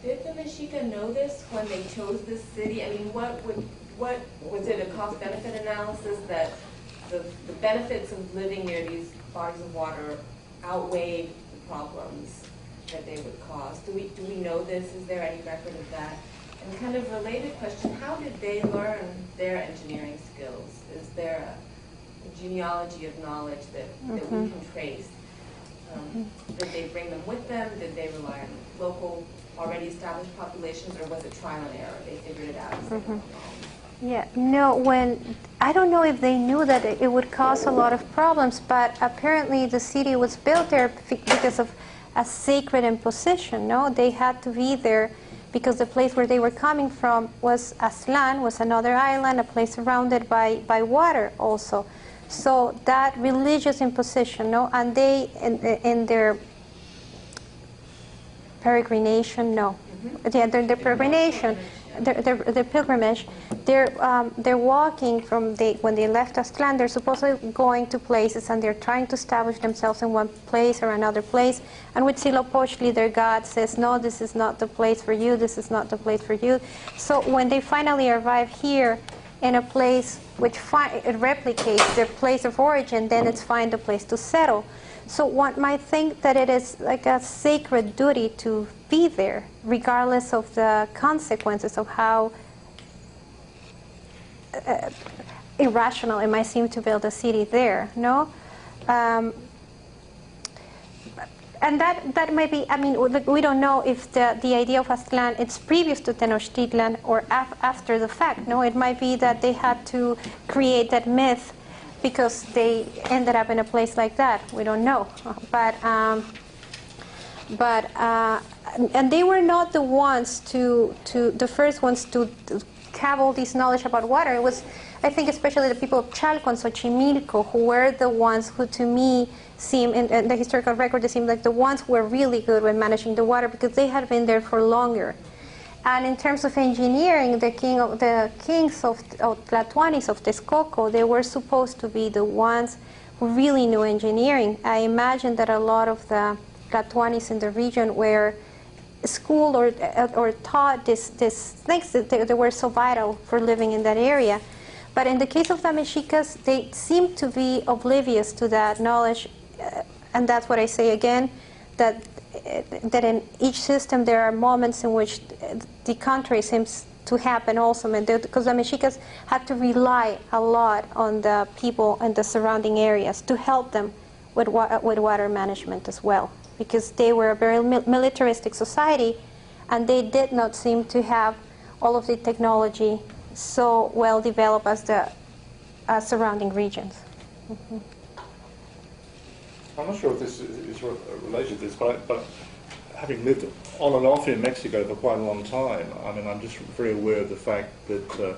did the Mexica know this when they chose this city? I mean, what was it a cost-benefit analysis that the benefits of living near these bodies of water outweighed problems that they would cause? Do we know this? Is there any record of that? And kind of related question, how did they learn their engineering skills? Is there a genealogy of knowledge that we can trace? Did they bring them with them? Did they rely on local, already established populations, or was it trial and error? They figured it out as they went along. Yeah, no, I don't know if they knew that it would cause a lot of problems, but apparently the city was built there because of a sacred imposition, no? They had to be there because the place where they were coming from was Aztlán, was another island, a place surrounded by water also. So that religious imposition, no? And they, in their peregrination, no. Yeah, their peregrination, their pilgrimage, they're walking from when they left Aztlán, they're supposedly going to places and they're trying to establish themselves in one place or another place. And with Tzilopochtli, their god says, no, this is not the place for you, this is not the place for you. So when they finally arrive here in a place which it replicates their place of origin, then it's find a place to settle. So one might think that it is like a sacred duty to be there, regardless of the consequences of how irrational it might seem to build a city there, no? And that may be, I mean, we don't know if the idea of Aztlán, it's previous to Tenochtitlan or after the fact, no? It might be that they had to create that myth because they ended up in a place like that. We don't know. And they were not the ones the first ones to have all this knowledge about water. It was, I think, especially the people of Chalco and Xochimilco who were the ones who, to me, seem, in the historical record, they seem like the ones who were really good with managing the water because they had been there for longer. And in terms of engineering, the kings of Tlatoanis of Texcoco, they were supposed to be the ones who really knew engineering. I imagine that a lot of the Tlatoanis in the region were schooled or taught these things that they were so vital for living in that area. But in the case of the Mexicas, they seem to be oblivious to that knowledge, and that's what I say again, that in each system there are moments in which the country seems to happen also, because the Mexicans had to rely a lot on the people in the surrounding areas to help them with water management as well, because they were a very militaristic society, and they did not seem to have all of the technology so well developed as the surrounding regions. Mm-hmm. I'm not sure if this is related to this, but having lived on and off in Mexico for quite a long time, I mean, I'm just very aware of the fact that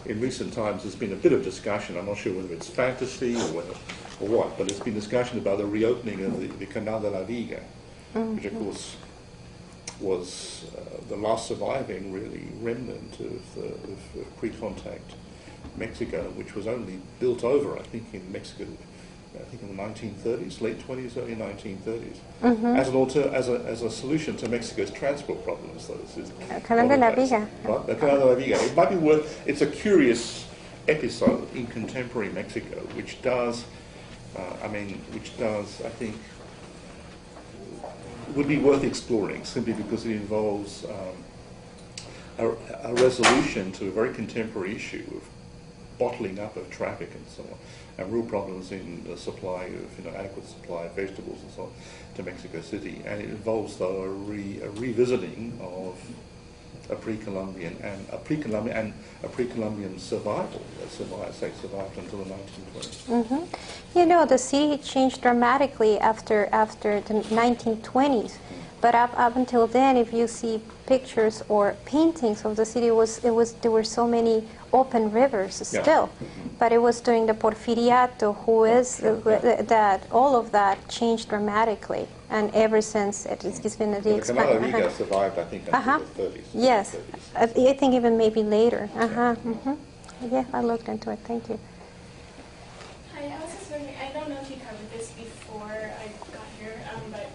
in recent times there's been a bit of discussion. I'm not sure whether it's fantasy or what, but there's been discussion about the reopening of the Canal de la Viga, which of course was the last surviving really remnant of pre-contact Mexico, which was only built over, I think, in Mexico. I think in the 1930s, late 20s, early 1930s, as a solution to Mexico's transport problems. So this is Canal de la Viga. Right, the Canal de la Viga. It might be worth. It's a curious episode in contemporary Mexico, which does, I think, would be worth exploring simply because it involves a resolution to a very contemporary issue of bottling up of traffic and so on, and real problems in the supply of adequate supply of vegetables and so on to Mexico City. And it involves though a revisiting of a pre-Columbian survival that survived until the 1920s. Mm-hmm. The city changed dramatically after the 1920s. But up until then, if you see pictures or paintings of the city, there were so many open rivers still. Yeah. But it was during the Porfiriato, that all of that changed dramatically, and ever since it's been the The Canal de la Viga survived, I think, until the 30s. Yes, I think even maybe later. Yeah, I looked into it. Thank you. Hi, I was just wondering, I don't know if you covered this before I got here, but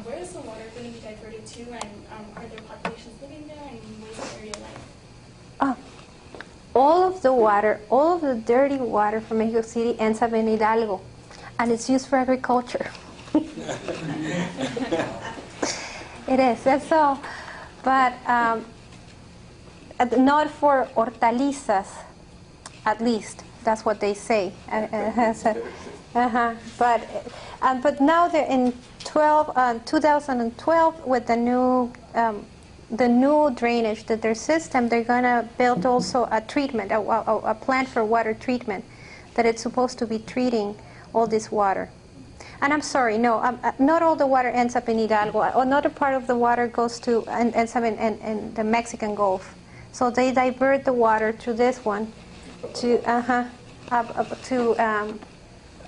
where is the water going to be diverted to, and are there populations living there, and what is the area like? All of the dirty water from Mexico City ends up in Hidalgo, and it's used for agriculture. It is, that's all. But not for hortalizas, at least. That's what they say. But now they're in 2012 with the new drainage, their system, they're going to build also a treatment, a plant for water treatment, that it's supposed to be treating all this water. And I'm sorry, no, not all the water ends up in Hidalgo. Another part of the water goes to ends up in the Mexican Gulf. So they divert the water through this one to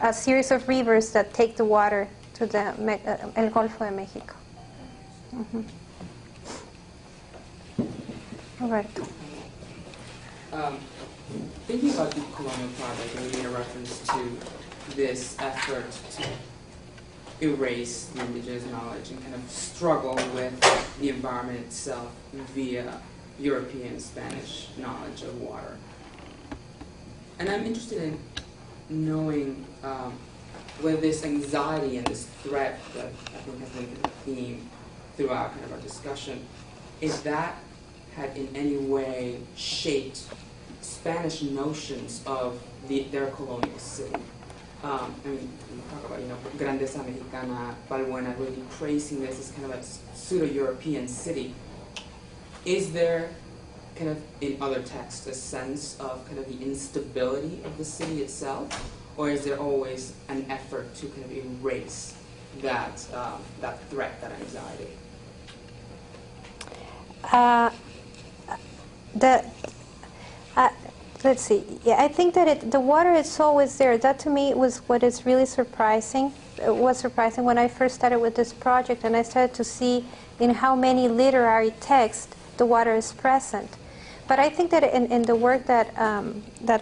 a series of rivers that take the water to the El Golfo de Mexico. Mm-hmm. Roberto. Thinking about the colonial project, and you made a reference to this effort to erase the indigenous knowledge and kind of struggle with the environment itself via European Spanish knowledge of water. And I'm interested in knowing whether this anxiety and this threat that I think has been the theme throughout kind of our discussion, if that had in any way shaped Spanish notions of their colonial city. I mean, we talk about, Grandeza Mexicana, Balbuena, really praising this as kind of a pseudo-European city. Is there kind of in other texts a sense of kind of the instability of the city itself, or is there always an effort to kind of erase that threat, that anxiety? Let's see. Yeah, I think that the water is always there. That to me was what is really surprising. It was surprising when I first started with this project, and I started to see in how many literary texts the water is present. But I think that in the work that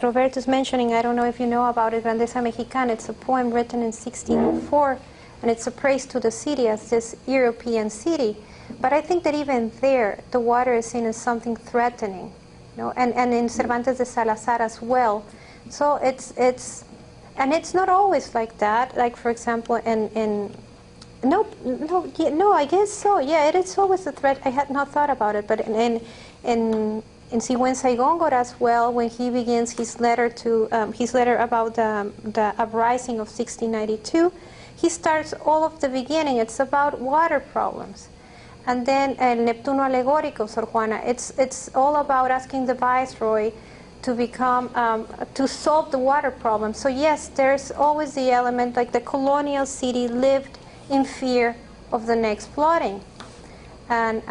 Roberto is mentioning, I don't know if you know about it, Grandeza Mexicana, it's a poem written in 1604, and it's a praise to the city as this European city. But I think that even there, the water is seen as something threatening, and in Cervantes de Salazar as well. So it's not always like that. Like, for example, no, I guess so. Yeah, it is always a threat. I had not thought about it, but in in Sigüenza-Góngora as well, when he begins his letter to his letter about the uprising of 1692, he starts all of the beginning. It's about water problems. And then El Neptuno Alegórico, Sor Juana, it's all about asking the Viceroy to become, to solve the water problem. So yes, there's always the element, like the colonial city lived in fear of the next flooding. And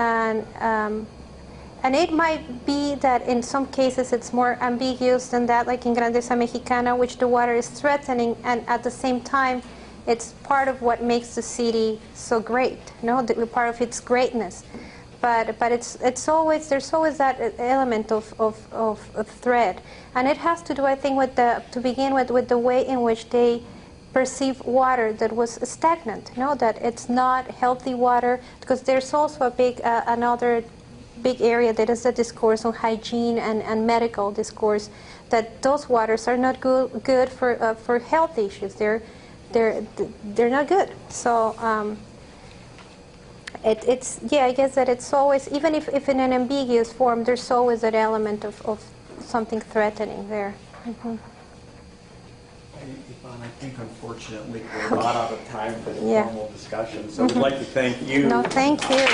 it might be that in some cases it's more ambiguous than that, like in Grandeza Mexicana, which the water is threatening, and at the same time, it's part of what makes the city so great, part of its greatness. But it's always, there's always that element of threat, and it has to do, I think, with to begin with the way in which they perceive water that was stagnant, that it's not healthy water, because there's also a big another big area that is the discourse on hygiene and medical discourse, that those waters are not good for health issues. They're not good. So it's I guess that it's always, even if in an ambiguous form, there's always that element of something threatening there. Mm-hmm. Yvonne, I think unfortunately we're not out of time for the formal discussion, so we'd like to thank you. No, thank you.